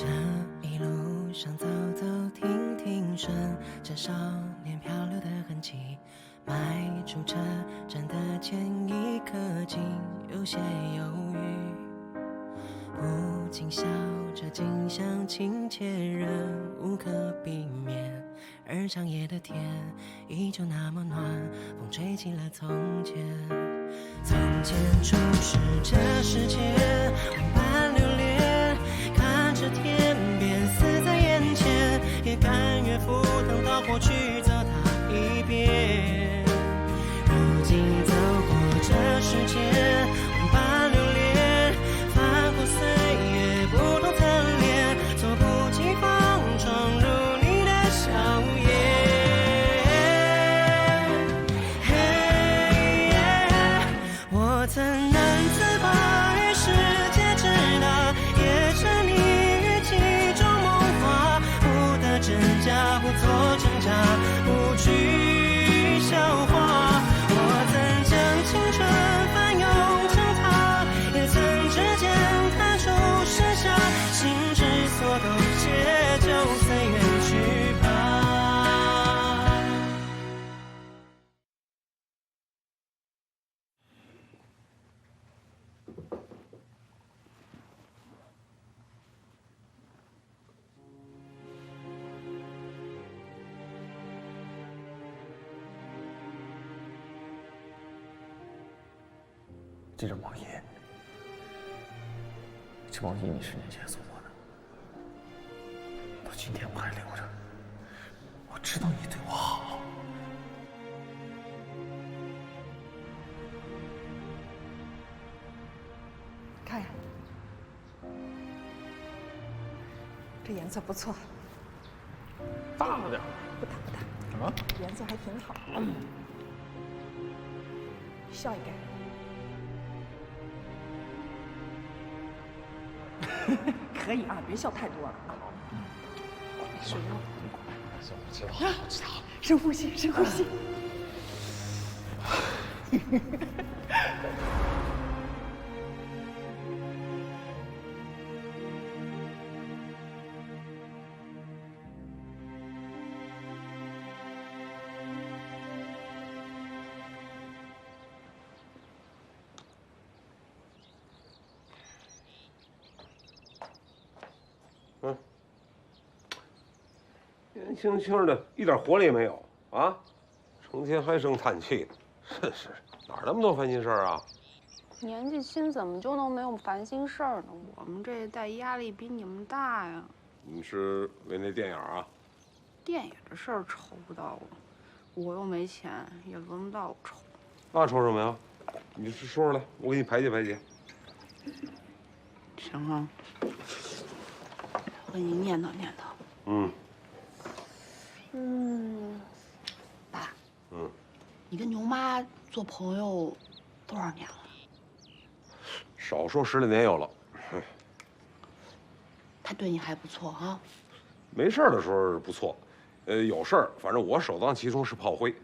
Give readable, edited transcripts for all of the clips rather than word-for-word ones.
这一路上走走停停，顺着少年漂流的痕迹，迈出车站的前一刻，竟有些犹豫。不禁笑着，近乡情怯，仍无可避免。而长夜的天依旧那么暖，风吹起了从前。从前初识这世界，万般留恋，看着天边死在眼前，也甘愿赴汤蹈火去走它一遍。如今走过这世界，万般留恋，翻过岁月不同层脸，猝不及防闯入你的笑颜。我曾难自拔于世界之大，也沉溺于其中梦话，不得真假，不做挣扎，不去消化。我曾将青春翻涌成塔，也曾指尖弹出盛夏，心之所动，且就随缘去吧。这件毛衣，这毛衣你10年前送我的，到今天我还留着。我知道你对我好。看呀，这颜色不错，大了点。不大不大，什么？颜色还挺好。笑一个。可以啊，别笑太多了。水要。行，我知道，我知道。深呼吸，深呼吸。年轻轻的，一点活力也没有啊！成天唉声叹气的，真是哪儿那么多烦心事儿啊？年纪轻怎么就能没有烦心事儿呢？我们这一代压力比你们大呀。你们是为那电影啊？电影的事儿愁不到我，我又没钱，也轮不到我愁。那愁什么呀？你说说来，我给你排解排解。行啊，我给你念叨念叨。爸。你跟牛妈做朋友多少年了？少说10来年有了。她对你还不错啊。没事儿的时候是不错，有事儿，反正我首当其冲是炮灰。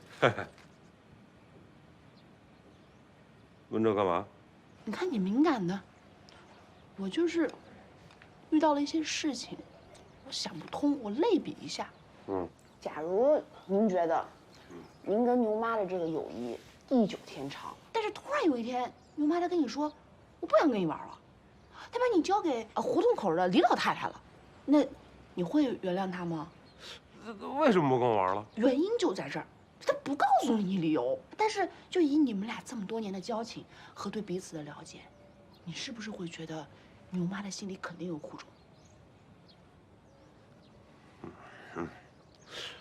问这干嘛？你看你敏感的，我就是遇到了一些事情，我想不通，我类比一下。假如您觉得，您跟牛妈的这个友谊地久天长，但是突然有一天，牛妈她跟你说，我不想跟你玩了，她把你交给胡同口的李老太太了，那你会原谅她吗？为什么不跟我玩了？原因就在这儿，她不告诉你理由，但是就以你们俩这么多年的交情和对彼此的了解，你是不是会觉得牛妈的心里肯定有苦衷？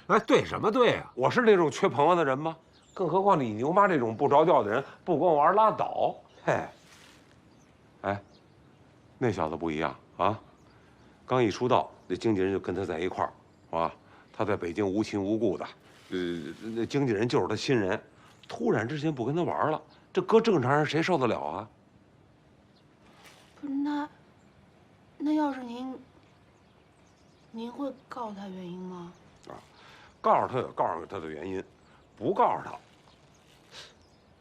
哎，对什么对啊？我是那种缺朋友的人吗？更何况你牛妈这种不着调的人，不跟我玩拉倒。嘿，哎，那小子不一样啊！刚一出道，那经纪人就跟他在一块儿，啊，他在北京无亲无故的，那经纪人就是他亲人，突然之间不跟他玩了，这搁正常人谁受得了啊？不是那要是您会告诉他原因吗？告诉他有告诉他的原因，不告诉他，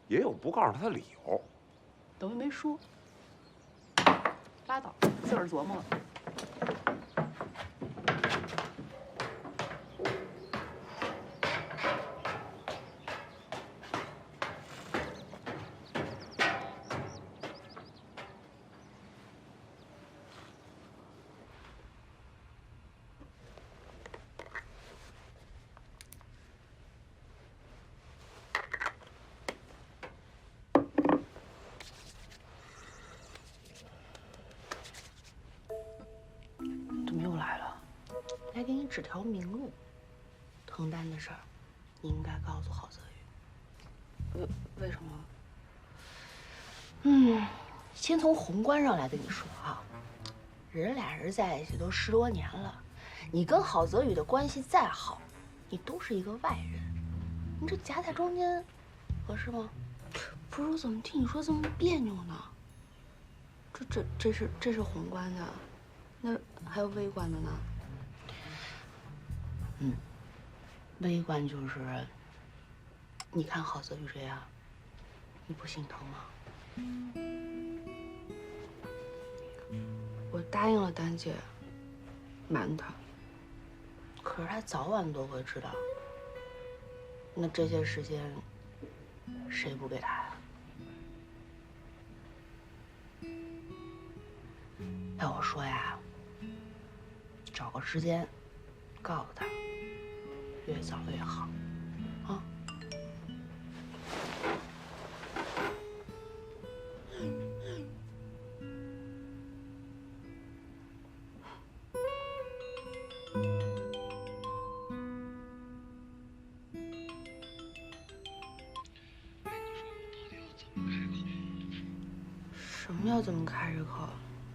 也有不告诉他的理由。等于没说。拉倒，自个儿琢磨了。指条明路。滕丹的事儿，你应该告诉郝泽宇。为什么？先从宏观上来跟你说啊，俩人在一起都10多年了，你跟郝泽宇的关系再好，你都是一个外人，你这夹在中间，合适吗？不是，我怎么听你说这么别扭呢？这是宏观的，那还有微观的呢？微观就是，你看郝泽宇这样，你不心疼吗？我答应了丹姐，瞒她。可是她早晚都会知道。那这些时间，谁不给她呀？要我说呀，找个时间，告诉她，越早越好，啊。什么要怎么开这口？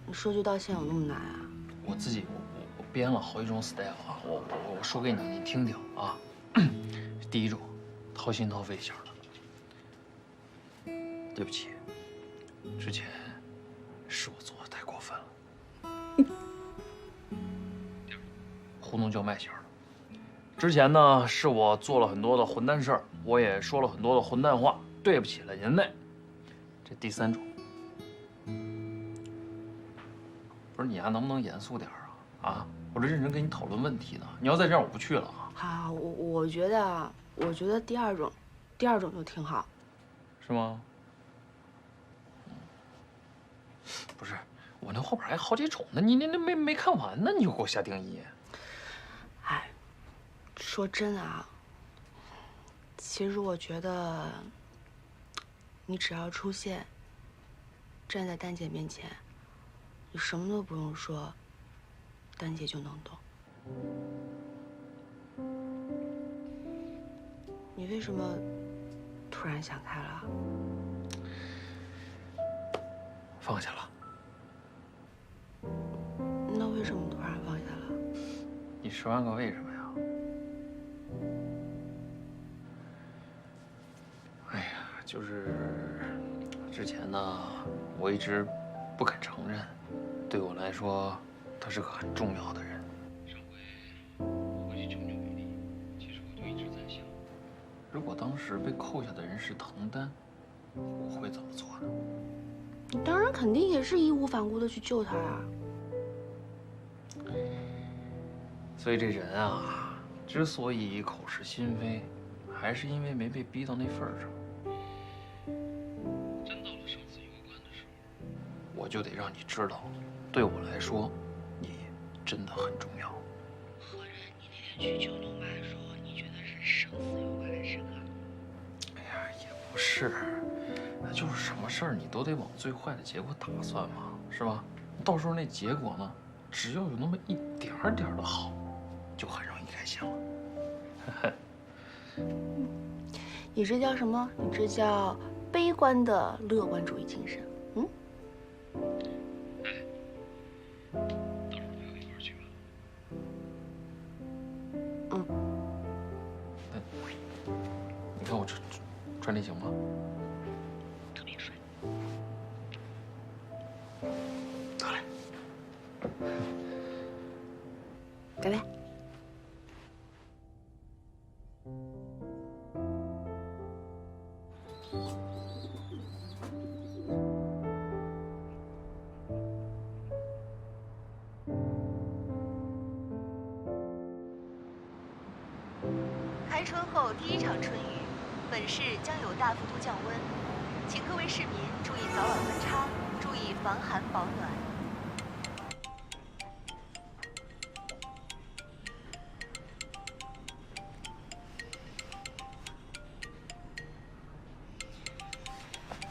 你说句道歉有那么难啊？我自己我编了好几种 style 啊，我说给你，你听听啊。第一种，掏心掏肺型的。对不起，之前是我做的太过分了。糊弄叫卖型的。之前呢，是我做了很多的混蛋事儿，我也说了很多的混蛋话，对不起了您嘞。这第三种。不是你能不能严肃点啊？我这认真跟你讨论问题呢。你要再这样，我不去了啊。好，我觉得第二种就挺好，是吗？不是，我那后边还好几种呢，你没看完呢，你就给我下定义。哎，说真啊，其实我觉得，你只要出现，站在丹姐面前。你什么都不用说，丹姐就能懂。你为什么突然想开了？放下了。那为什么突然放下了？你10万个为什么呀？哎呀，就是之前呢，我一直不肯承认。对我来说，他是个很重要的人。上回我回去求你为例，其实我就一直在想，如果当时被扣下的人是滕丹，我会怎么做呢？你当然肯定也是义无反顾的去救他啊。所以这人啊，之所以口是心非，还是因为没被逼到那份儿上。真到了生死攸关的时候，我就得让你知道。对我来说，你真的很重要。合着你那天去救龙妈说，你觉得是生死攸关的时刻？哎呀，也不是，那就是什么事儿你都得往最坏的结果打算嘛，是吧？到时候那结果呢，只要有那么一点点的好，就很容易开心了。你这叫什么？你这叫悲观的乐观主义精神。你看我穿这行吗？特别帅。得嘞。拜拜。开春后第一场春雨，本市将有大幅度降温，请各位市民注意早晚温差，注意防寒保暖。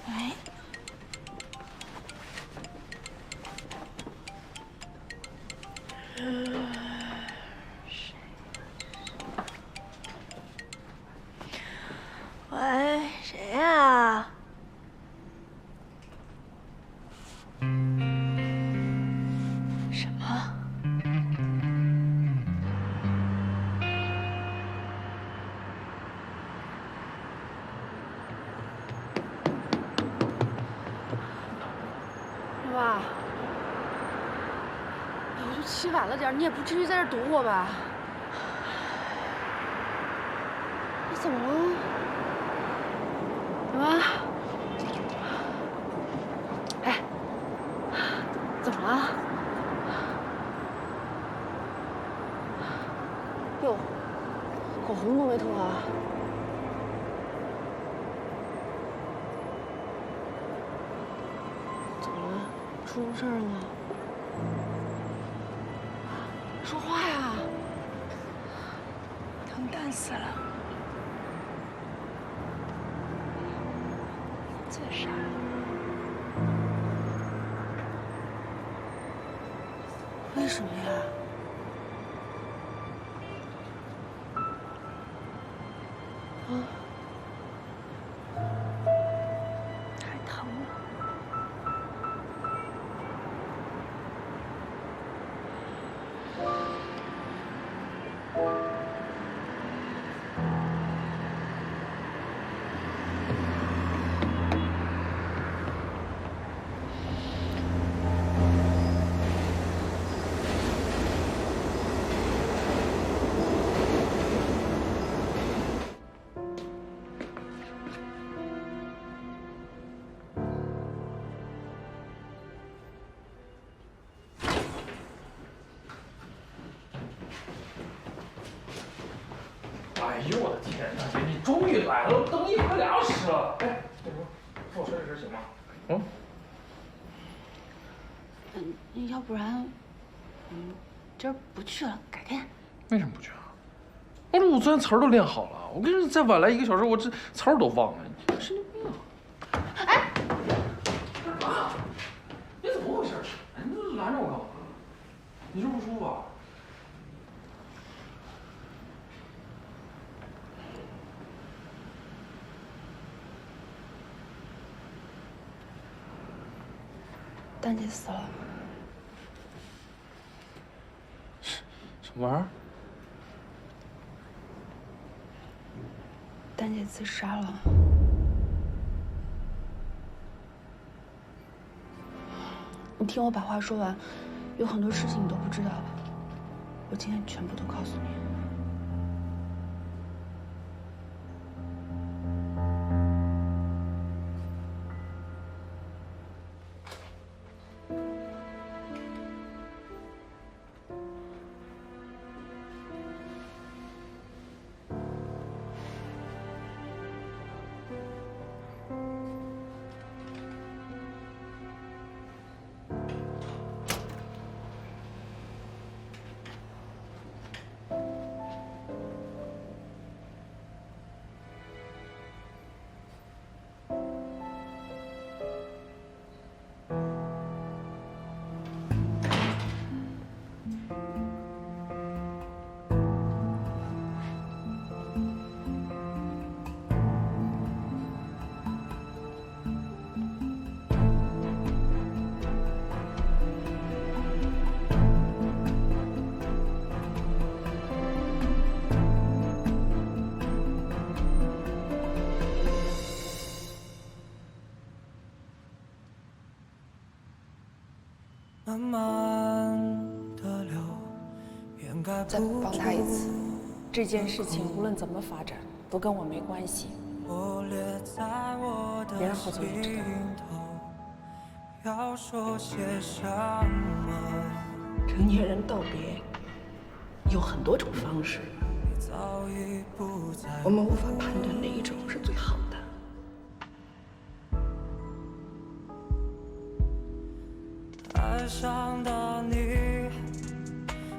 哎，谁妈，我就起晚了点，你也不至于在这儿堵我吧？你怎么了，妈？哎，怎么了？哟，口红都没涂啊？怎么了？出什么事儿了吗？说话呀！疼蛋死了，自杀了。为什么呀？啊？太疼了。哎呦我的天呐，姐，你终于来了，我等你快2小时了。哎，那什么，帮我收拾收拾行吗？要不然，今儿不去了，改天。为什么不去啊？我昨天词儿都练好了，我跟你说，再晚来1个小时，我这词儿都忘了。你神经病啊！哎，干嘛？你怎么回事？哎，你这拦着我干嘛？你这不舒服啊？丹姐死了。什么玩意儿？丹姐自杀了。你听我把话说完，有很多事情你都不知道的，我今天全部都告诉你。慢慢的流，掩盖再不帮他一次，这件事情无论怎么发展，都跟我没关系。别让郝总也知道。要说些什么？成年人道别有很多种方式，我们无法判断哪一种是最好的。爱上的你，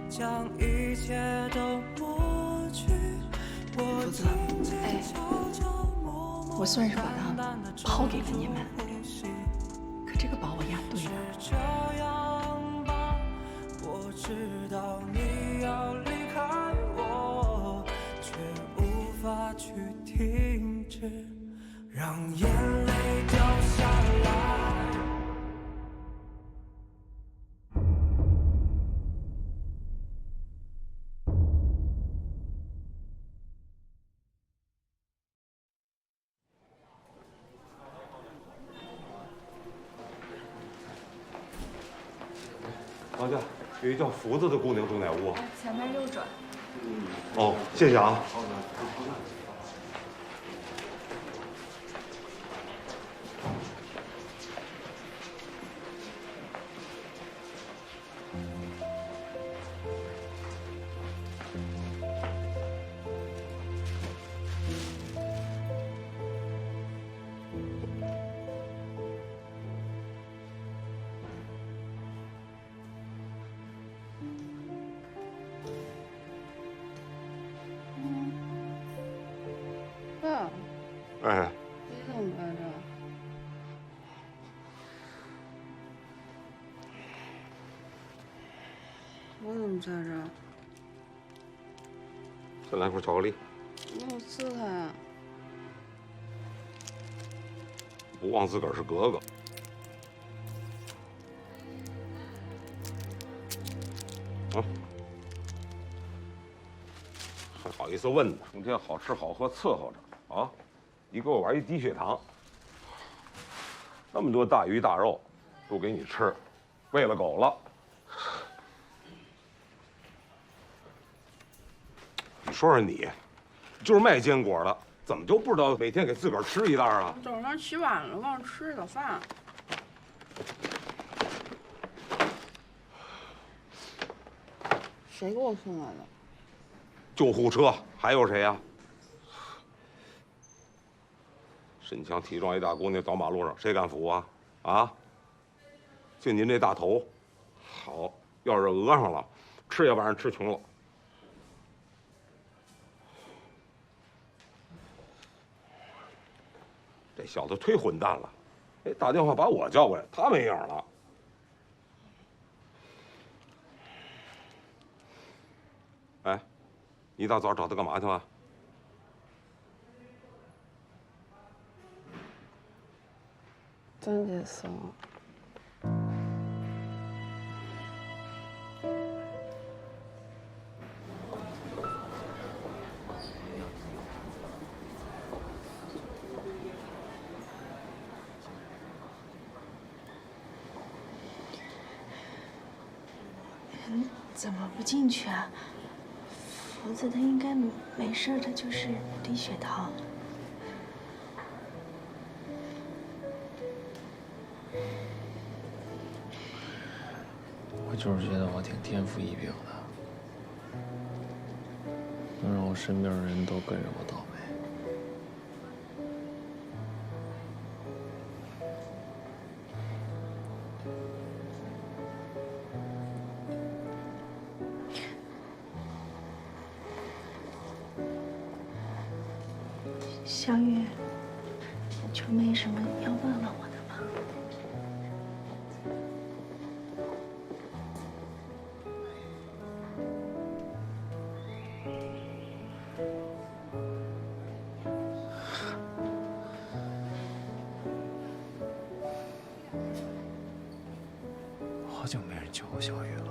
将一切都抹去。福子，哎，我虽然是把它抛给了你们，可这个宝我押对了。这样吧，我知道你要离开我，却无法去停止，让眼泪掉下来。去，有一叫福子的姑娘住哪屋？前面右转。哦，谢谢啊。爸，哎，你怎么在这儿？我怎么在这儿？再来块巧克力。那我撕开啊！不忘自个儿是格格。啊，还好意思问呢？成天好吃好喝伺候着啊！你给我玩一低血糖，那么多大鱼大肉都给你吃，喂了狗了。你说说你，就是卖坚果的，怎么就不知道每天给自个儿吃一袋啊？早上起晚了，忘了吃早饭。谁给我送来的？救护车还有谁呀？身强体壮一大姑娘走马路上，谁敢扶啊？啊！就您这大头，好，要是讹上了，吃也把人吃穷了。这小子忒混蛋了，哎，打电话把我叫过来，他没影了。哎，你一大早找他干嘛去了？真得死了。怎么不进去啊？福子他应该没事，他就是低血糖。我就是觉得我挺天赋异禀的，能让我身边的人都跟着我倒霉。小雨，就没什么要问问我的吗？好久没人救过小雨了。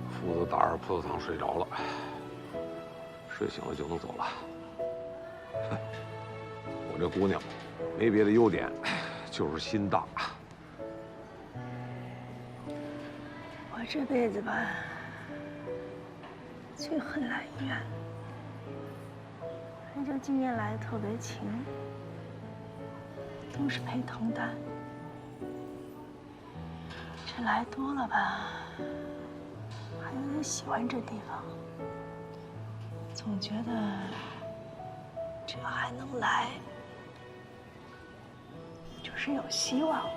福子打着葡萄糖睡着了，睡醒了就能走了。我这姑娘没别的优点，就是心大。我这辈子吧，最恨来医院。反正今年来的特别勤，都是陪同单。这来多了吧，还有点喜欢这地方，总觉得只要还能来，就是有希望。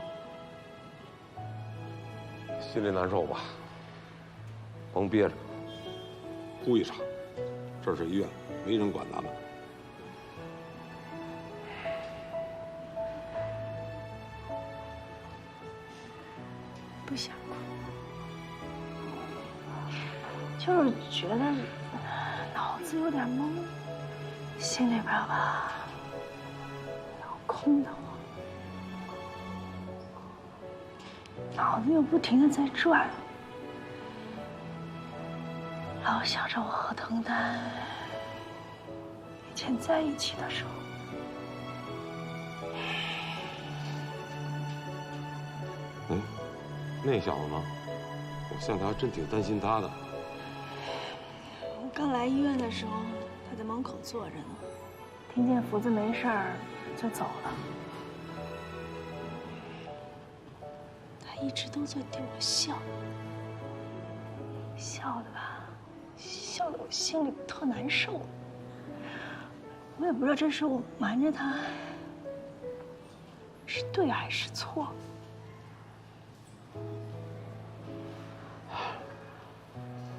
心里难受吧？甭憋着，哭一场，这是医院，没人管咱们。不想哭，就是觉得脑子有点懵，心里边吧老空的慌，脑子又不停的在转，老想着我和滕丹以前在一起的时候。嗯，那小子呢？我现在还真挺担心他的。我刚来医院的时候，他在门口坐着呢，听见福子没事儿就走了。他一直都在对我笑，笑的吧，笑得我心里特难受。我也不知道这时候瞒着他是对还是错。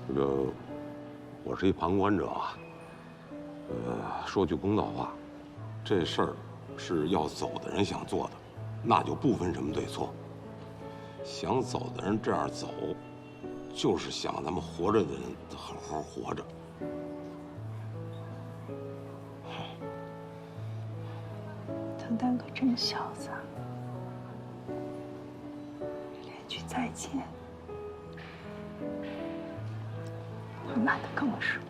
这个，我是一旁观者啊。说句公道话，这事儿是要走的人想做的，那就不分什么对错。想走的人这样走，就是想咱们活着的人好好活着。滕丹可真潇洒，连句再见都懒得跟我说。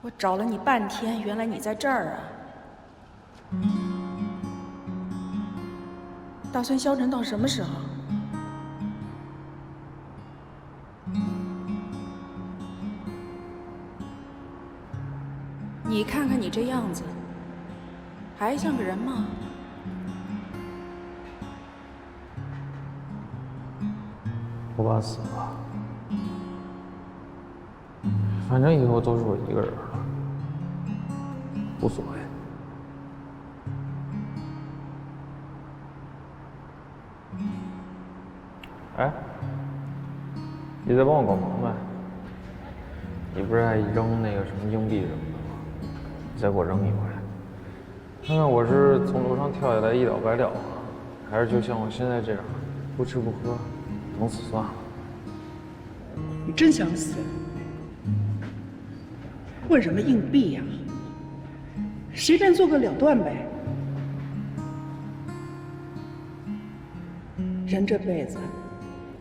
我找了你半天，原来你在这儿啊！打算消沉到什么时候？你看看你这样子，还像个人吗？我爸死了，反正以后都是我一个人了，无所谓。哎，你在帮我搞忙呗？你不是爱扔那个什么硬币什么的吗？你再给我扔一回，看看我是从楼上跳下来一了百了，还是就像我现在这样，不吃不喝，等死算了。你真想死？问什么硬币呀？随便做个了断呗。人这辈子，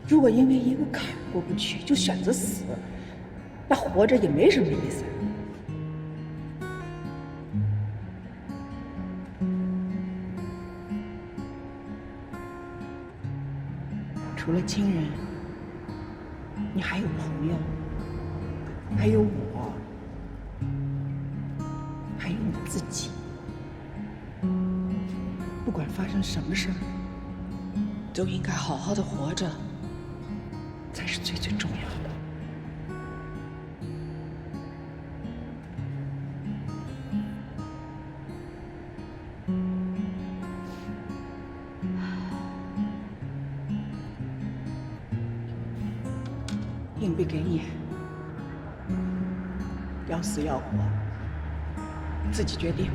如果因为一个坎儿过不去就选择死，那活着也没什么意思。除了亲人，你还有朋友，还有我，还有你自己。不管发生什么事儿，都应该好好的活着，才是最重要的。硬币给你，要死要活，自己决定。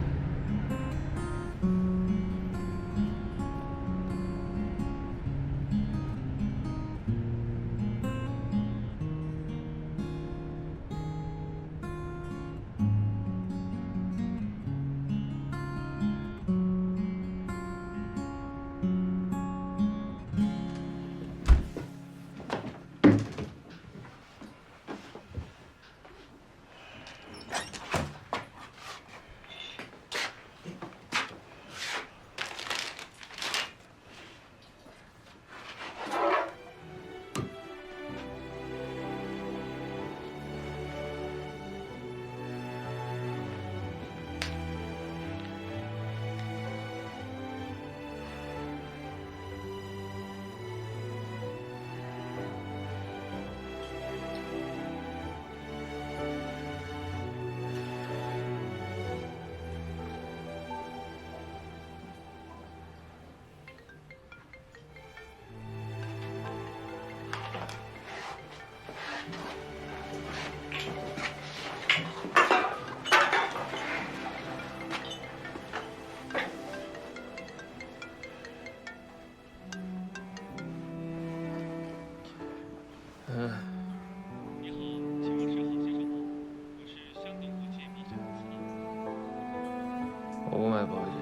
我不卖保险，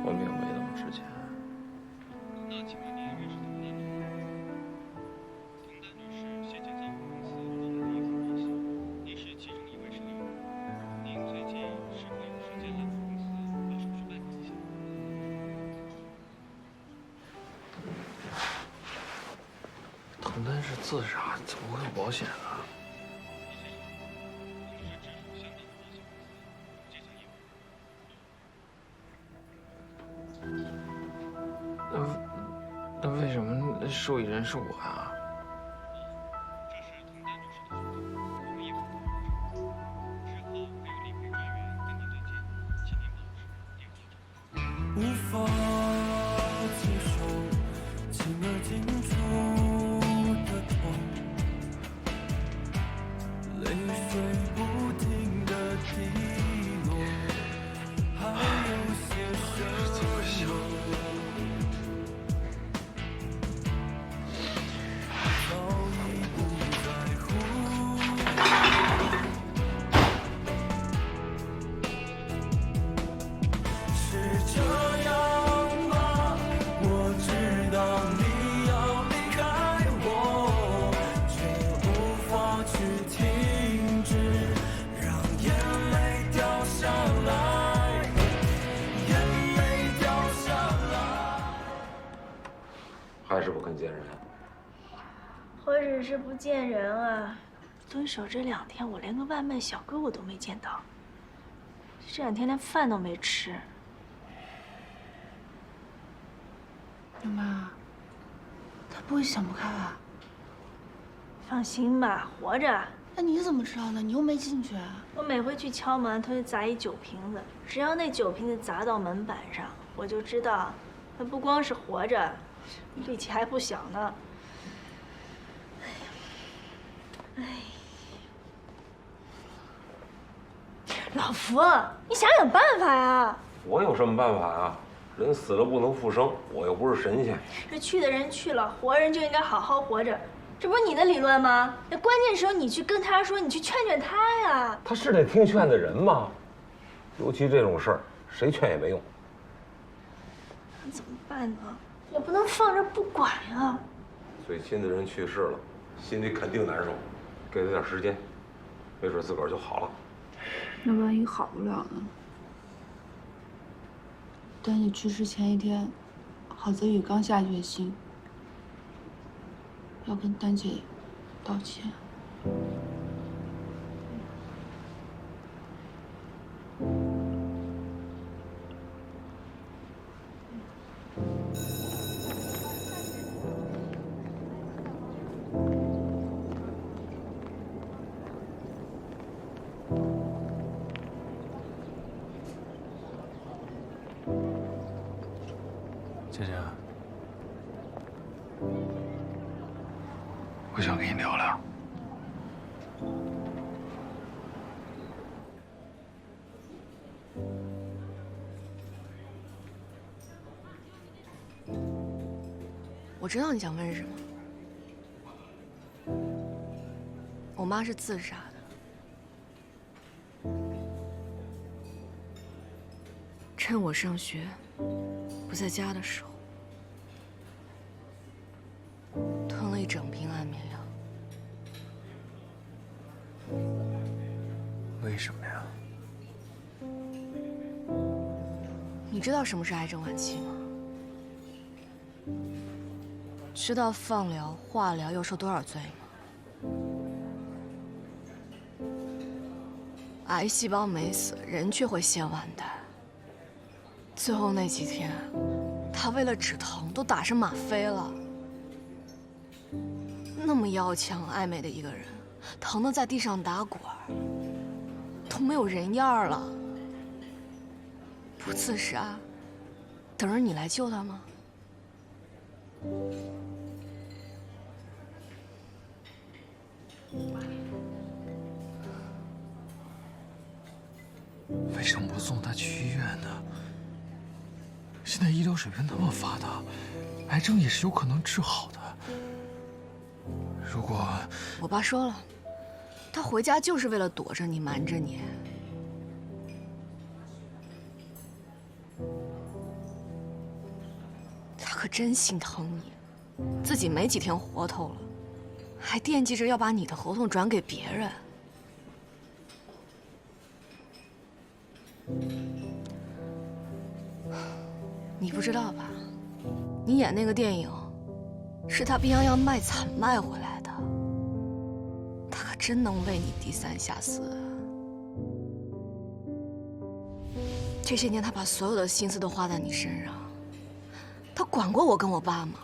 我命没那么值钱。那请问您认识滕丹女士？滕丹女士现前在我们公司做的银行明细，您是其中一位受益人。您最近是否有时间来我们公司把手续办理一下？滕丹是自杀，怎么会有保险啊？那为什么受益人是我呀？这是滕丹女士的选择，我们也不能干涉。之后会有理赔专员跟您对接，请您保持电话联系。无法接受情而紧处的痛，泪水不停地滴落，还有些什么？还是不肯见人？何止是不见人啊！蹲守这2天，我连个外卖小哥我都没见到，这2天连饭都没吃。舅妈，他不会想不开吧？放心吧，活着。那你怎么知道的？你又没进去。我每回去敲门，他就砸一酒瓶子，只要那酒瓶子砸到门板上，我就知道他不光是活着，力气还不小呢。哎，老福，你想想办法呀！我有什么办法啊？人死了不能复生，我又不是神仙。这去的人去了，活人就应该好好活着，这不是你的理论吗？那关键时候你去跟他说，你去劝劝他呀。他是得听劝的人吗？尤其这种事儿，谁劝也没用。那怎么办呢？也不能放着不管呀。最亲的人去世了，心里肯定难受，给他点时间，没准自个儿就好了。那万一好不了呢？丹姐去世前1天，郝泽宇刚下决心要跟丹姐道歉。姐姐，我想跟你聊聊。我知道你想问什么。我妈是自杀的，趁我上学不在家的时候，吞了1整瓶安眠药。为什么呀？你知道什么是癌症晚期吗？知道放疗、化疗要受多少罪吗？癌细胞没死，人却会先完蛋。最后那几天，他为了止疼都打上吗啡了。那么要强爱美的一个人，疼得在地上打滚，都没有人样了。不自杀，等着你来救他吗？为什么不送他去医院呢？现在医疗水平那么发达，癌症也是有可能治好的。如果我爸说了，他回家就是为了躲着你、瞒着你。他可真心疼你，自己没几天活头了，还惦记着要把你的合同转给别人。你不知道吧？你演那个电影，是他病秧秧卖惨卖回来的。他可真能为你低三下四啊！这些年，他把所有的心思都花在你身上。他管过我跟我爸吗？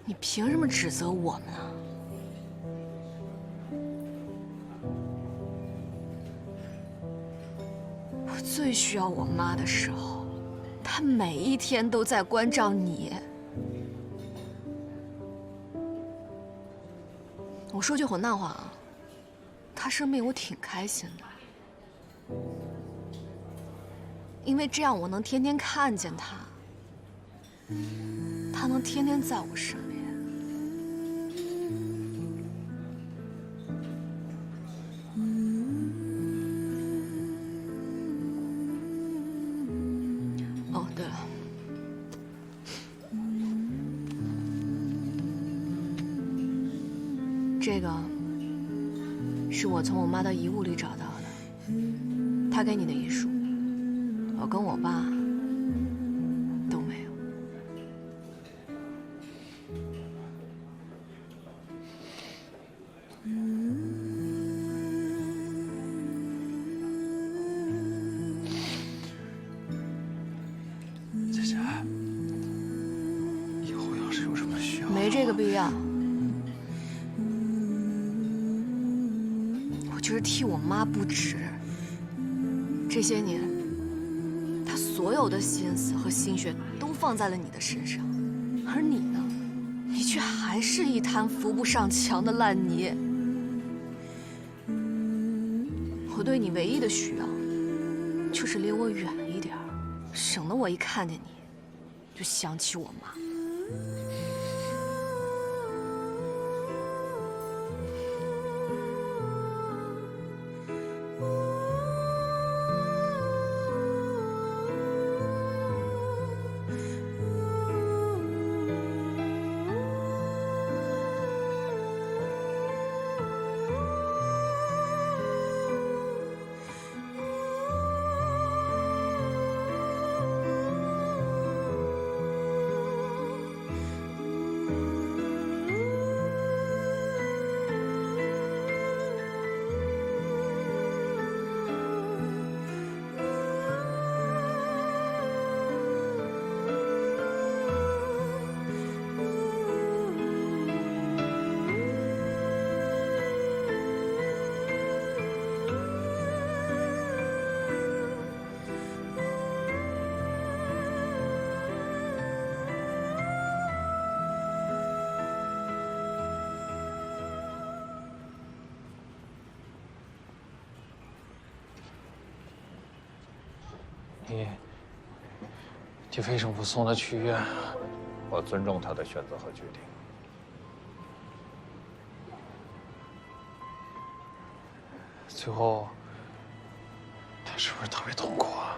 你凭什么指责我们啊？我最需要我妈的时候，她每一天都在关照你。我说句混蛋话啊，她生病我挺开心的，因为这样我能天天看见她，她能天天在我身边。哦，对了，这个是我从我妈的遗物里找到的，她给你的遗书，我跟我爸都没有。姐姐，以后要是有什么需要，没这个必要。我就是替我妈不值。这些年，她所有的心思和心血都放在了你的身上，而你呢，你却还是一滩扶不上墙的烂泥。我对你唯一的需要，就是离我远一点，省得我一看见你，就想起我妈。你为什么不送他去医院啊？我尊重他的选择和决定。最后，他是不是特别痛苦啊？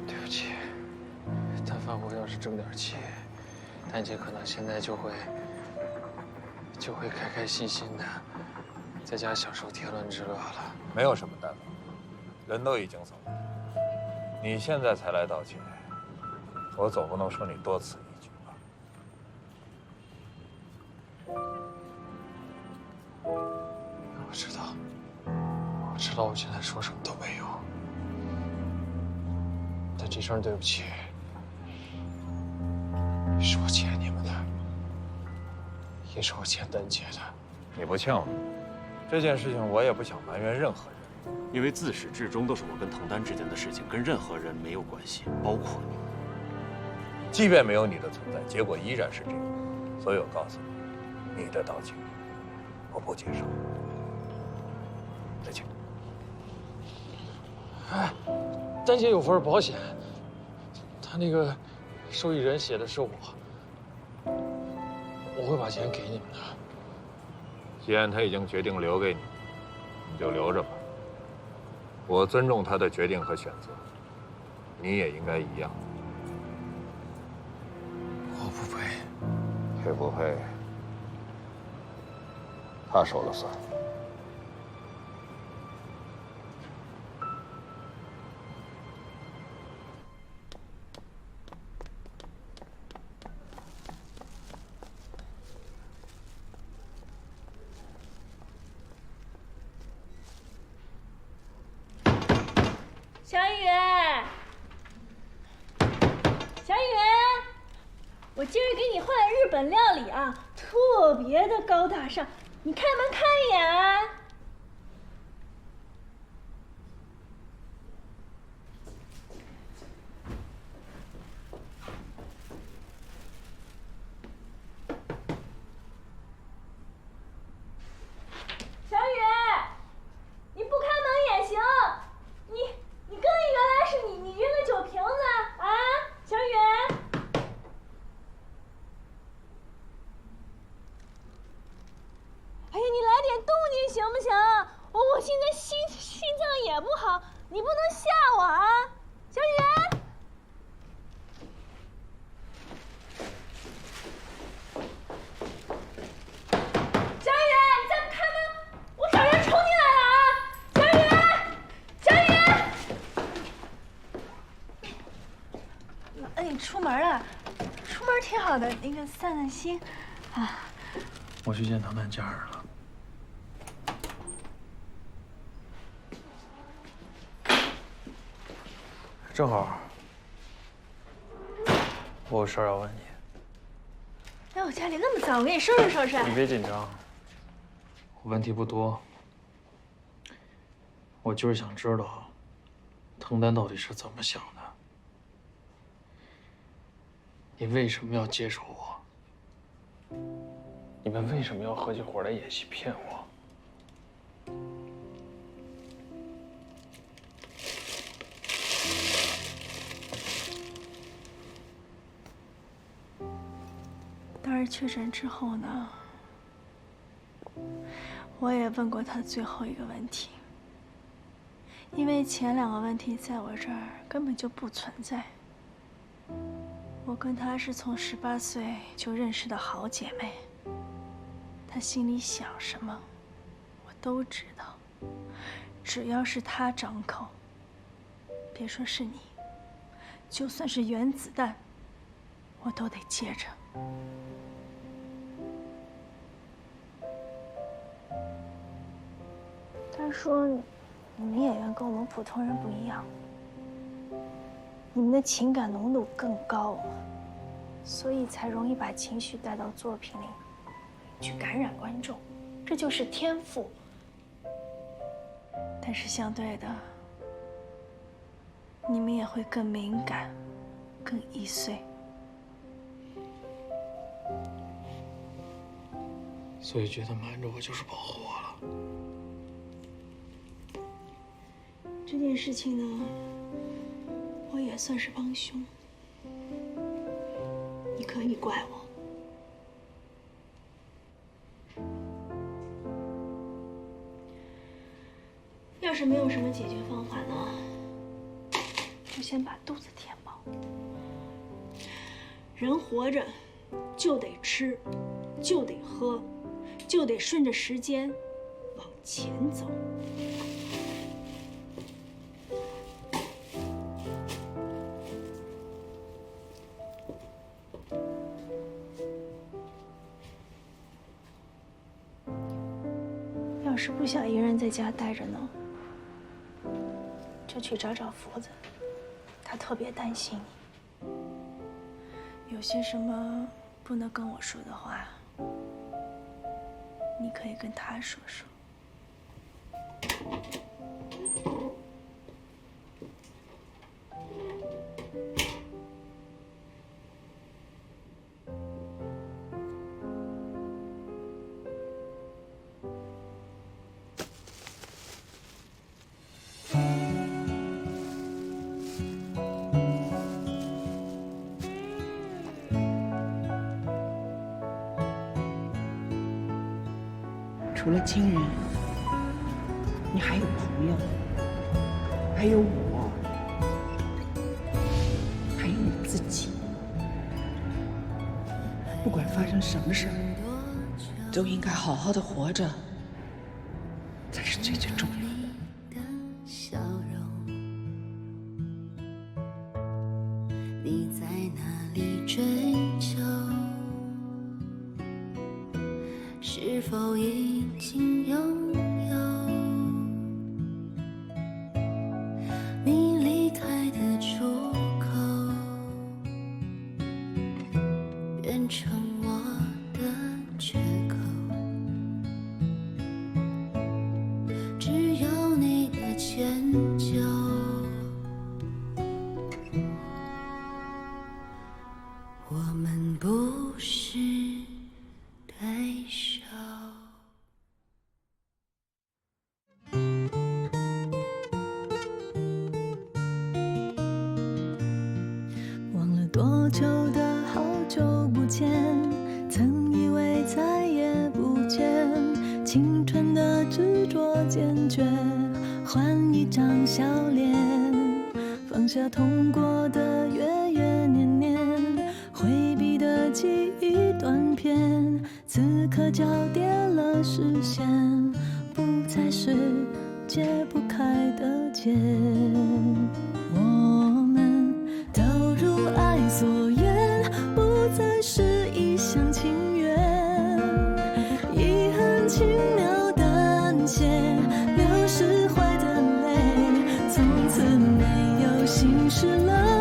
对不起，但凡我要是争点气，丹姐可能现在就会开开心心的在家享受天伦之乐了。没有什么担当，人都已经走了，你现在才来道歉，我总不能说你多此一举吧？我知道，我现在说什么都没用，但这声对不起，是我欠你们的，也是我欠丹姐的。你不欠我，这件事情我也不想埋怨任何人。因为自始至终都是我跟滕丹之间的事情，跟任何人没有关系，包括你。即便没有你的存在，结果依然是这样。所以我告诉你，你的道歉我不接受。再见。哎，丹姐有份保险，她那个受益人写的是我会把钱给你们的。既然他已经决定留给你，你就留着吧。我尊重他的决定和选择，你也应该一样。我不配，配不配，他说了算。小雨，我今儿给你换的日本料理啊，特别的高大上，你开门看一眼啊。小雨，你不开门也行，你更原来是你扔个酒瓶子啊，小雨。哎呀，你来点动静行不行？我现在心脏也不好，你不能吓我啊，小雨。小雨，你再不开门，我找人冲进来了啊！小雨，小雨。你出门了？出门挺好的，那个散散心啊。我去见唐丹家人了。正好，我有事要问你。哎，我家里那么脏，我给你收拾收拾。你别紧张，我问题不多，我就是想知道，滕丹到底是怎么想的？你为什么要接受我？你们为什么要合起伙来演戏骗我？当儿确诊之后呢，我也问过他最后一个问题，因为前两个问题在我这儿根本就不存在。我跟她是从18岁就认识的好姐妹，她心里想什么，我都知道。只要是她张口，别说是你，就算是原子弹，我都得接着。他说：“你们演员跟我们普通人不一样，你们的情感浓度更高，所以才容易把情绪带到作品里，去感染观众，这就是天赋。但是相对的，你们也会更敏感，更易碎。所以觉得瞒着我就是保护我了。这件事情呢，我也算是帮凶，你可以怪我。要是没有什么解决方法呢，就先把肚子填饱。人活着就得吃，就得喝，就得顺着时间往前走。要是不想一人在家待着呢，就去找找福子，他特别担心你，有些什么不能跟我说的话，你可以跟他说说。除了亲人，你还有朋友，还有我，还有你自己。不管发生什么事儿，都应该好好的活着，才是最重要的。你在哪里追求？是否已经拥有？你离开的出口，变成我的缺口。只有你的迁就。我们不是对手。忘了多久的好久不见，曾以为再也不见，青春的执着坚决，换一张笑脸，放下痛过的月月年年，回避的记忆断片，此刻交叠了视线，不再是解不开的结。我们投入爱所愿，不再是一厢情愿，遗憾轻描淡写，流失坏的泪，从此没有心事了。